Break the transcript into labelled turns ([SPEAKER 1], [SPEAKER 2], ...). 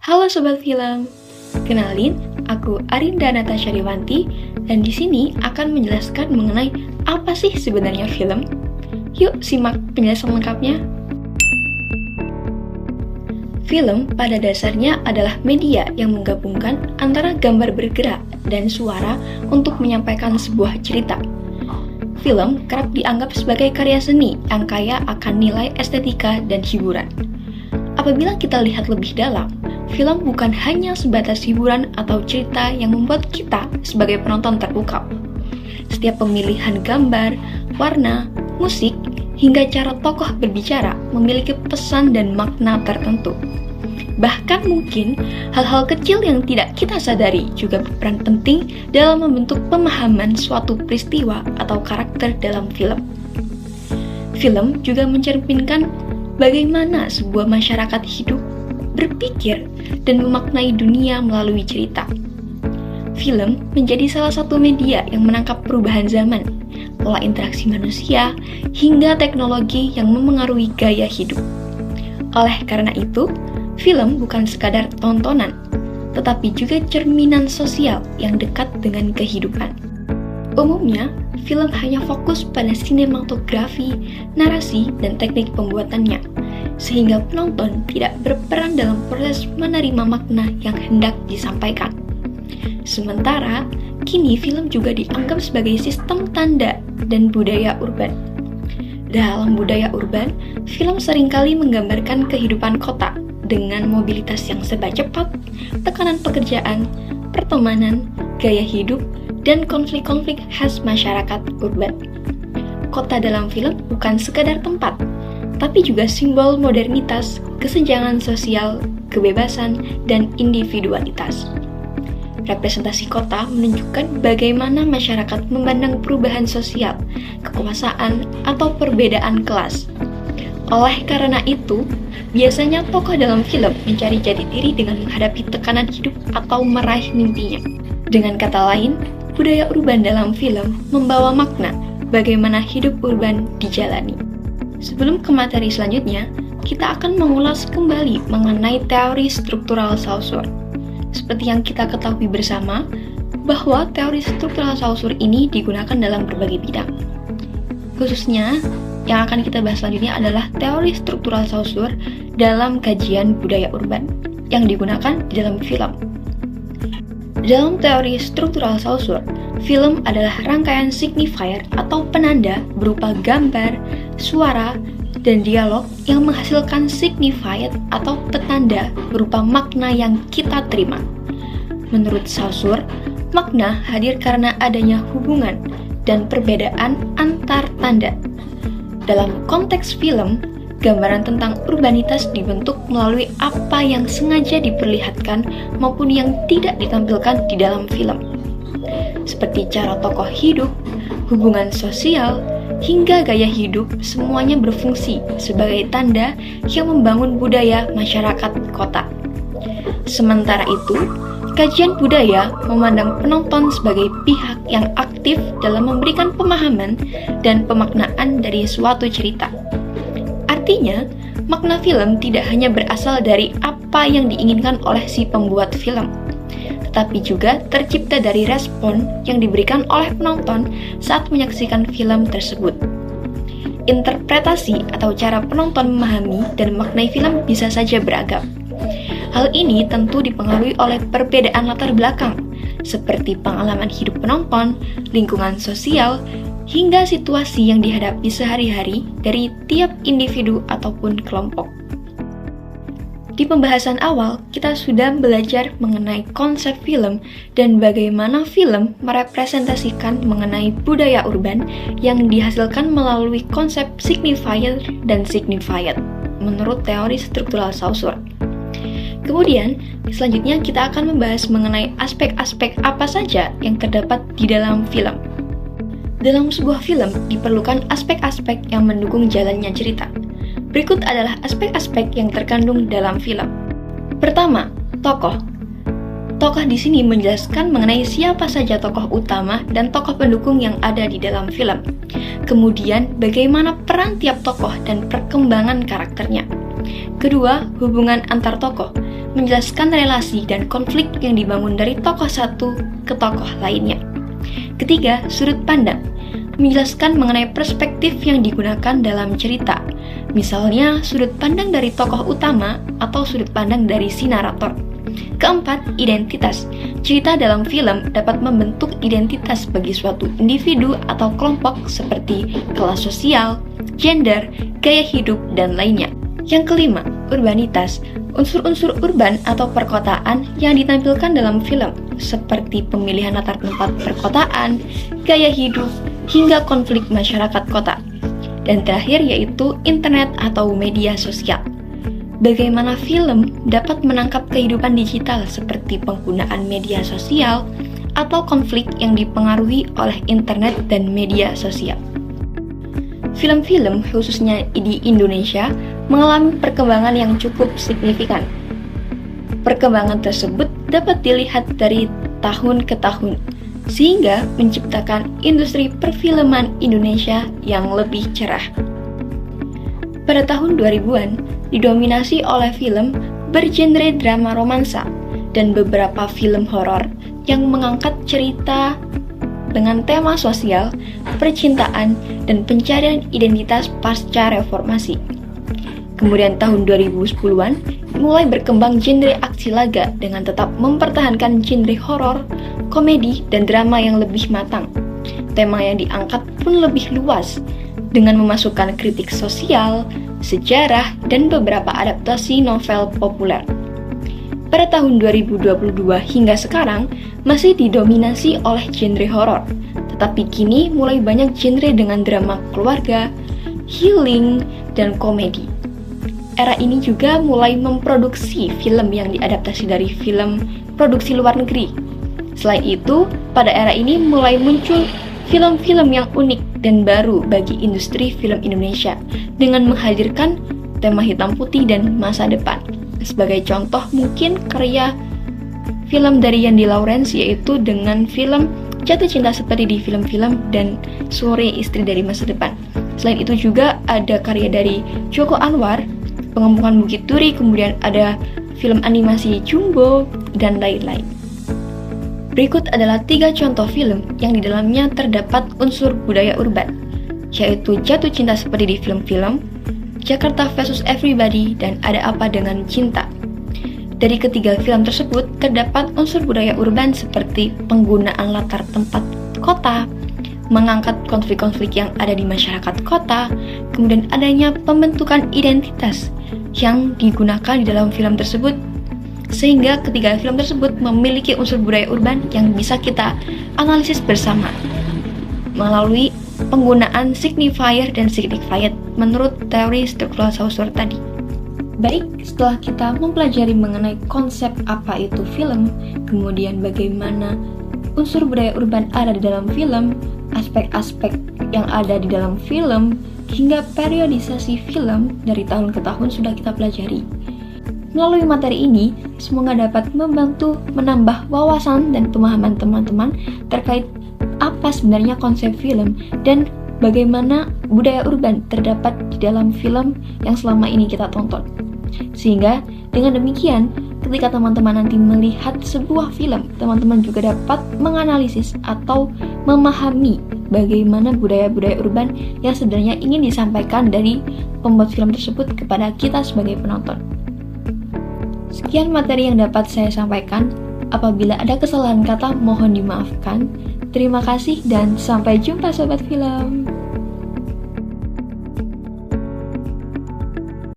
[SPEAKER 1] Halo Sobat Film, kenalin, aku Arinda Natasha Dewanti dan di sini akan menjelaskan mengenai apa sih sebenarnya film. Yuk simak penjelasan lengkapnya. Film pada dasarnya adalah media yang menggabungkan antara gambar bergerak dan suara untuk menyampaikan sebuah cerita. Film kerap dianggap sebagai karya seni yang kaya akan nilai estetika dan hiburan. Apabila kita lihat lebih dalam, film bukan hanya sebatas hiburan atau cerita yang membuat kita sebagai penonton terpukau. Setiap pemilihan gambar, warna, musik, hingga cara tokoh berbicara memiliki pesan dan makna tertentu. Bahkan mungkin hal-hal kecil yang tidak kita sadari juga berperan penting dalam membentuk pemahaman suatu peristiwa atau karakter dalam film. Film juga mencerminkan bagaimana sebuah masyarakat hidup, berpikir, dan memaknai dunia melalui cerita. Film menjadi salah satu media yang menangkap perubahan zaman, pola interaksi manusia, hingga teknologi yang memengaruhi gaya hidup. Oleh karena itu, film bukan sekadar tontonan, tetapi juga cerminan sosial yang dekat dengan kehidupan. Umumnya, film hanya fokus pada sinematografi, narasi, dan teknik pembuatannya, sehingga penonton tidak berperan dalam proses menerima makna yang hendak disampaikan. Sementara, kini film juga dianggap sebagai sistem tanda dan budaya urban. Dalam budaya urban, film seringkali menggambarkan kehidupan kota dengan mobilitas yang serba cepat, tekanan pekerjaan, pertemanan, gaya hidup, dan konflik-konflik khas masyarakat urban. Kota dalam film bukan sekadar tempat, tapi juga simbol modernitas, kesenjangan sosial, kebebasan, dan individualitas. Representasi kota menunjukkan bagaimana masyarakat memandang perubahan sosial, kekuasaan, atau perbedaan kelas. Oleh karena itu, biasanya tokoh dalam film mencari jati diri dengan menghadapi tekanan hidup atau meraih mimpinya. Dengan kata lain, budaya urban dalam film membawa makna bagaimana hidup urban dijalani. Sebelum ke materi selanjutnya, kita akan mengulas kembali mengenai teori struktural Saussure. Seperti yang kita ketahui bersama, bahwa teori struktural Saussure ini digunakan dalam berbagai bidang. Khususnya, yang akan kita bahas selanjutnya adalah teori struktural Saussure dalam kajian budaya urban yang digunakan di dalam film. Dalam teori struktural Saussure, film adalah rangkaian signifier atau penanda berupa gambar, suara, dan dialog yang menghasilkan signified atau petanda berupa makna yang kita terima. Menurut Saussure, makna hadir karena adanya hubungan dan perbedaan antar tanda. Dalam konteks film, gambaran tentang urbanitas dibentuk melalui apa yang sengaja diperlihatkan maupun yang tidak ditampilkan di dalam film. Seperti cara tokoh hidup, hubungan sosial, hingga gaya hidup, semuanya berfungsi sebagai tanda yang membangun budaya masyarakat kota. Sementara itu, kajian budaya memandang penonton sebagai pihak yang aktif dalam memberikan pemahaman dan pemaknaan dari suatu cerita. Artinya, makna film tidak hanya berasal dari apa yang diinginkan oleh si pembuat film, tetapi juga tercipta dari respon yang diberikan oleh penonton saat menyaksikan film tersebut. Interpretasi atau cara penonton memahami dan memaknai film bisa saja beragam. Hal ini tentu dipengaruhi oleh perbedaan latar belakang, seperti pengalaman hidup penonton, lingkungan sosial, hingga situasi yang dihadapi sehari-hari dari tiap individu ataupun kelompok. Di pembahasan awal, kita sudah belajar mengenai konsep film dan bagaimana film merepresentasikan mengenai budaya urban yang dihasilkan melalui konsep signifier dan signified, menurut teori struktural Saussure. Kemudian, selanjutnya kita akan membahas mengenai aspek-aspek apa saja yang terdapat di dalam film. Dalam sebuah film diperlukan aspek-aspek yang mendukung jalannya cerita. Berikut adalah aspek-aspek yang terkandung dalam film. Pertama, tokoh. Tokoh di sini menjelaskan mengenai siapa saja tokoh utama dan tokoh pendukung yang ada di dalam film. Kemudian, bagaimana peran tiap tokoh dan perkembangan karakternya. Kedua, hubungan antar tokoh. menjelaskan relasi dan konflik yang dibangun dari tokoh satu ke tokoh lainnya. Ketiga, sudut pandang, menjelaskan mengenai perspektif yang digunakan dalam cerita. Misalnya, sudut pandang dari tokoh utama atau sudut pandang dari si narator. Keempat, identitas. Cerita dalam film dapat membentuk identitas bagi suatu individu atau kelompok seperti kelas sosial, gender, gaya hidup, dan lainnya. Yang kelima, urbanitas. Unsur-unsur urban atau perkotaan yang ditampilkan dalam film, seperti pemilihan latar tempat perkotaan, gaya hidup, hingga konflik masyarakat kota. Dan terakhir yaitu internet atau media sosial. Bagaimana film dapat menangkap kehidupan digital seperti penggunaan media sosial atau konflik yang dipengaruhi oleh internet dan media sosial. Film-film khususnya di Indonesia mengalami perkembangan yang cukup signifikan. Perkembangan tersebut dapat dilihat dari tahun ke tahun, sehingga menciptakan industri perfilman Indonesia yang lebih cerah. Pada tahun 2000-an, didominasi oleh film bergenre drama romansa dan beberapa film horor yang mengangkat cerita dengan tema sosial, percintaan, dan pencarian identitas pasca reformasi. Kemudian tahun 2010-an mulai berkembang genre aksi laga dengan tetap mempertahankan genre horor, komedi, dan drama yang lebih matang. Tema yang diangkat pun lebih luas dengan memasukkan kritik sosial, sejarah, dan beberapa adaptasi novel populer. Pada tahun 2022 hingga sekarang masih didominasi oleh genre horor, tetapi kini mulai banyak genre dengan drama keluarga, healing, dan komedi. Era ini juga mulai memproduksi film yang diadaptasi dari film produksi luar negeri. Selain itu, pada era ini mulai muncul film-film yang unik dan baru bagi industri film Indonesia dengan menghadirkan tema hitam putih dan masa depan. Sebagai contoh mungkin karya film dari Yandi Lawrence yaitu dengan film Jatuh Cinta Seperti di Film-Film dan Sore Istri dari Masa Depan. Selain itu juga ada karya dari Joko Anwar, Pengepungan Bukit Duri, kemudian ada film animasi Jumbo, dan lain-lain. Berikut adalah 3 contoh film yang di dalamnya terdapat unsur budaya urban, yaitu Jatuh Cinta Seperti di Film-Film, Jakarta vs Everybody, dan Ada Apa Dengan Cinta. Dari ketiga film tersebut terdapat unsur budaya urban seperti penggunaan latar tempat kota, mengangkat konflik-konflik yang ada di masyarakat kota, kemudian adanya pembentukan identitas yang digunakan di dalam film tersebut, sehingga ketiga film tersebut memiliki unsur budaya urban yang bisa kita analisis bersama melalui penggunaan signifier dan signified menurut teori struktural Saussure tadi. Baik, setelah kita mempelajari mengenai konsep apa itu film, kemudian bagaimana unsur budaya urban ada di dalam film, aspek-aspek yang ada di dalam film, hingga periodisasi film dari tahun ke tahun sudah kita pelajari. Melalui materi ini, semoga dapat membantu menambah wawasan dan pemahaman teman-teman terkait apa sebenarnya konsep film dan bagaimana budaya urban terdapat di dalam film yang selama ini kita tonton. Sehingga dengan demikian, ketika teman-teman nanti melihat sebuah film, teman-teman juga dapat menganalisis atau memahami bagaimana budaya-budaya urban yang sebenarnya ingin disampaikan dari pembuat film tersebut kepada kita sebagai penonton. Sekian materi yang dapat saya sampaikan. Apabila ada kesalahan kata, mohon dimaafkan. Terima kasih dan sampai jumpa sobat film.